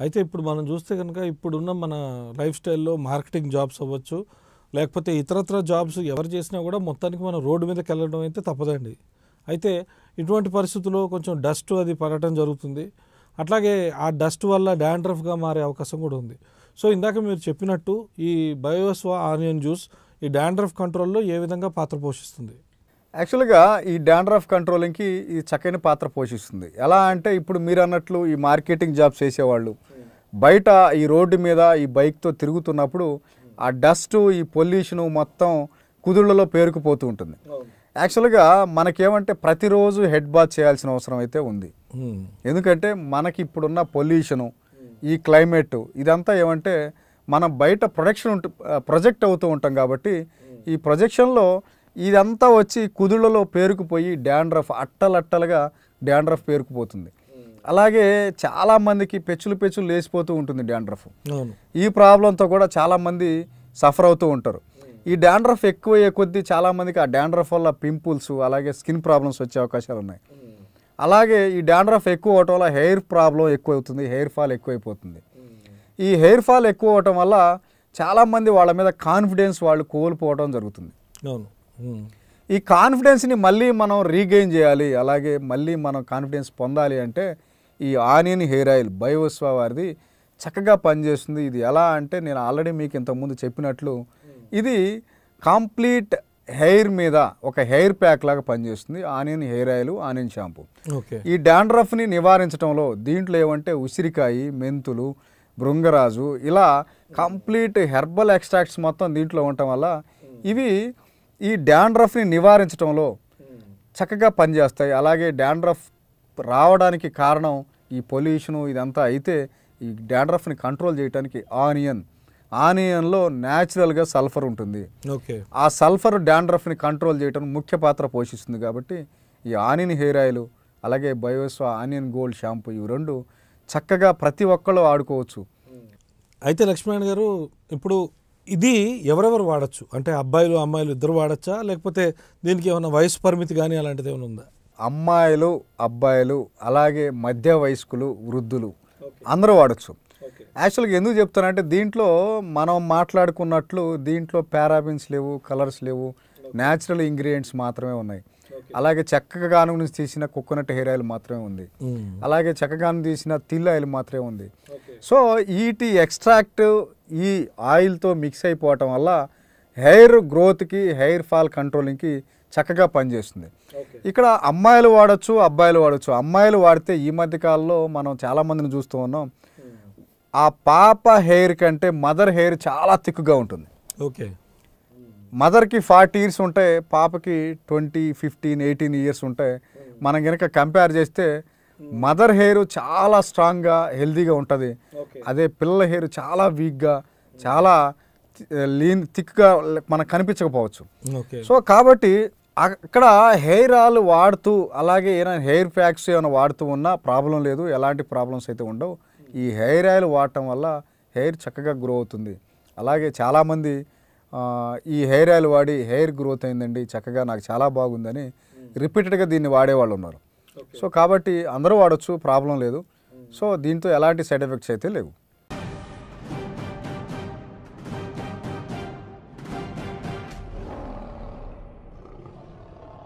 అయితే ఇప్పుడు మనం చూస్తే కనుక ఇప్పుడున్న మన లైఫ్ స్టైల్‌లో మార్కెటింగ్ జాబ్స్ అవ్వచ్చు, లేకపోతే ఇతరత్ర జాబ్స్ ఎవరు చేసినా కూడా మొత్తానికి మనం రోడ్డు మీదకెళ్ళడం అయితే తప్పదండి. అయితే ఇటువంటి పరిస్థితుల్లో కొంచెం డస్ట్ అది పడటం జరుగుతుంది. అట్లాగే ఆ డస్ట్ వల్ల డాండ్రఫ్‌గా మారే అవకాశం కూడా ఉంది. సో, ఇందాక మీరు చెప్పినట్టు ఈ బయోస్వా ఆనియన్ జ్యూస్ ఈ డాండ్రఫ్ కంట్రోల్‌లో ఏ విధంగా పాత్ర పోషిస్తుంది? యాక్చువల్‌గా ఈ డాండ్రఫ్ కంట్రోలింగ్‌కి ఇది చక్కని పాత్ర పోషిస్తుంది. ఎలా అంటే ఇప్పుడు మీరన్నట్లు ఈ మార్కెటింగ్ జాబ్స్ చేసేవాళ్ళు బయట ఈ రోడ్డు మీద ఈ బైక్‌తో తిరుగుతున్నప్పుడు ఆ డస్టు, ఈ పొల్యూషను మొత్తం కుదుళ్ళలో పేరుకుపోతూ ఉంటుంది. యాక్చువల్‌గా మనకేమంటే ప్రతిరోజు హెడ్ బాత్ చేయాల్సిన అవసరం అయితే ఉంది. ఎందుకంటే మనకి ఇప్పుడున్న పొల్యూషను, ఈ క్లైమేట్ ఇదంతా ఏమంటే మనం బయట ప్రొజెక్ట్ అవుతూ ఉంటాం కాబట్టి ఈ ప్రొజెక్షన్‌లో ఇదంతా వచ్చి కుదుళ్ళలో పేరుకుపోయి డాండ్రఫ్ అట్టలట్టలుగా డాండ్రఫ్ పేరుకుపోతుంది. అలాగే చాలామందికి పెచ్చులు లేచిపోతూ ఉంటుంది డాండ్రఫ్. ఈ ప్రాబ్లంతో కూడా చాలామంది సఫర్ అవుతూ ఉంటారు. ఈ డాండ్రఫ్ ఎక్కువయ్యే కొద్దీ చాలామందికి ఆ డాండ్రఫ్ వల్ల పింపుల్స్ అలాగే స్కిన్ ప్రాబ్లమ్స్ వచ్చే అవకాశాలు ఉన్నాయి. అలాగే ఈ డాండ్రఫ్ ఎక్కువ అవటం వల్ల హెయిర్ ప్రాబ్లం ఎక్కువ అవుతుంది, హెయిర్ ఫాల్ ఎక్కువైపోతుంది. ఈ హెయిర్ ఫాల్ ఎక్కువ అవటం వల్ల చాలామంది వాళ్ళ మీద కాన్ఫిడెన్స్ వాళ్ళు కోల్పోవడం జరుగుతుంది. ఈ కాన్ఫిడెన్స్ని మళ్ళీ మనం రీగెయిన్ చేయాలి, అలాగే మళ్ళీ మనం కాన్ఫిడెన్స్ పొందాలి అంటే ఈ ఆనియన్ హెయిర్ ఆయిల్ బయోస్వా వారిది చక్కగా పనిచేస్తుంది. ఇది ఎలా అంటే నేను ఆల్రెడీ మీకు ఇంతకుముందు చెప్పినట్లు ఇది కంప్లీట్ హెయిర్ మీద ఒక హెయిర్ ప్యాక్ లాగా పనిచేస్తుంది. Onion hair oil, onion shampoo ఈ డాండ్రఫ్ని నివారించడంలో దీంట్లో ఏమంటే ఉసిరికాయ, మెంతులు, భృంగరాజు ఇలా కంప్లీట్ హెర్బల్ ఎక్స్ట్రాక్ట్స్ మొత్తం దీంట్లో ఉండటం వల్ల ఇవి ఈ డాండ్రఫ్ని నివారించడంలో చక్కగా పనిచేస్తాయి. అలాగే డాండ్రఫ్ రావడానికి కారణం ఈ పొల్యూషను ఇదంతా అయితే ఈ డాండ్రఫ్ని కంట్రోల్ చేయడానికి ఆనియన్లో న్యాచురల్గా సల్ఫర్ ఉంటుంది. ఆ సల్ఫర్ డాండ్రఫ్ని కంట్రోల్ చేయడం ముఖ్య పాత్ర పోషిస్తుంది. కాబట్టి ఈ ఆనియన్ హెయిర్ ఆయిల్ అలాగే బయోస్వా ఆనియన్ గోల్డ్ షాంపూ ఇవి రెండు చక్కగా ప్రతి ఒక్కళ్ళు వాడుకోవచ్చు. అయితే లక్ష్మీనారాయణ గారు, ఇప్పుడు ఇది ఎవరెవరు వాడచ్చు? అంటే అబ్బాయిలు అమ్మాయిలు ఇద్దరు వాడచ్చా, లేకపోతే దీనికి ఏమైనా వయసు పరిమితి కానీ అలాంటిది ఏమైనా ఉందా? అమ్మాయిలు, అబ్బాయిలు అలాగే మధ్య వయస్కులు, వృద్ధులు అందరూ వాడచ్చు. యాక్చువల్గా ఎందుకు చెప్తానంటే దీంట్లో మనం మాట్లాడుకున్నట్లు దీంట్లో పారాబిన్స్ లేవు, కలర్స్ లేవు, న్యాచురల్ ఇంగ్రీడియంట్స్ మాత్రమే ఉన్నాయి. అలాగే చెక్కగాను నుంచి తీసిన కోకోనట్ హెయిర్ ఆయిల్ మాత్రమే ఉంది. అలాగే చెక్కగాను తీసిన తిల్ ఆయిల్ మాత్రమే ఉంది. సో వీటి ఎక్స్ట్రాక్ట్ ఈ ఆయిల్తో మిక్స్ అయిపోవటం వల్ల హెయిర్ గ్రోత్కి, హెయిర్ ఫాల్ కంట్రోలింగ్కి చక్కగా పనిచేస్తుంది. ఇక్కడ అమ్మాయిలు వాడచ్చు, అబ్బాయిలు వాడచ్చు. అమ్మాయిలు వాడితే ఈ మధ్య కాలంలో మనం చాలామందిని చూస్తూ ఉన్నాం, ఆ పాప హెయిర్ కంటే మదర్ హెయిర్ చాలా థిక్గా ఉంటుంది. మదర్కి 40 years ఉంటాయి, పాపకి 20, 15, 18 years ఉంటాయి. మనం కనుక కంపేర్ చేస్తే మదర్ హెయిర్ చాలా స్ట్రాంగ్గా, హెల్తీగా ఉంటుంది. అదే పిల్లల హెయిర్ చాలా వీక్గా, చాలా థిక్గా మనకు కనిపించకపోవచ్చు. సో కాబట్టి అక్కడ హెయిర్ ఆయిల్ వాడుతూ అలాగే ఏమైనా హెయిర్ ప్యాక్స్ ఏమైనా వాడుతూ ఉన్నా ప్రాబ్లం లేదు, ఎలాంటి ప్రాబ్లమ్స్ అయితే ఉండవు. ఈ హెయిర్ ఆయిల్ వాడటం వల్ల హెయిర్ చక్కగా గ్రో అవుతుంది. అలాగే చాలామంది ఈ హెయిర్ ఆయిల్ వాడి హెయిర్ గ్రోత్ అయిందండి, చక్కగా నాకు చాలా బాగుందని రిపీటెడ్గా దీన్ని వాడేవాళ్ళు ఉన్నారు. సో కాబట్టి అందరూ వాడచ్చు, ప్రాబ్లం లేదు. సో దీంతో ఎలాంటి సైడ్ ఎఫెక్ట్స్ అయితే లేవు.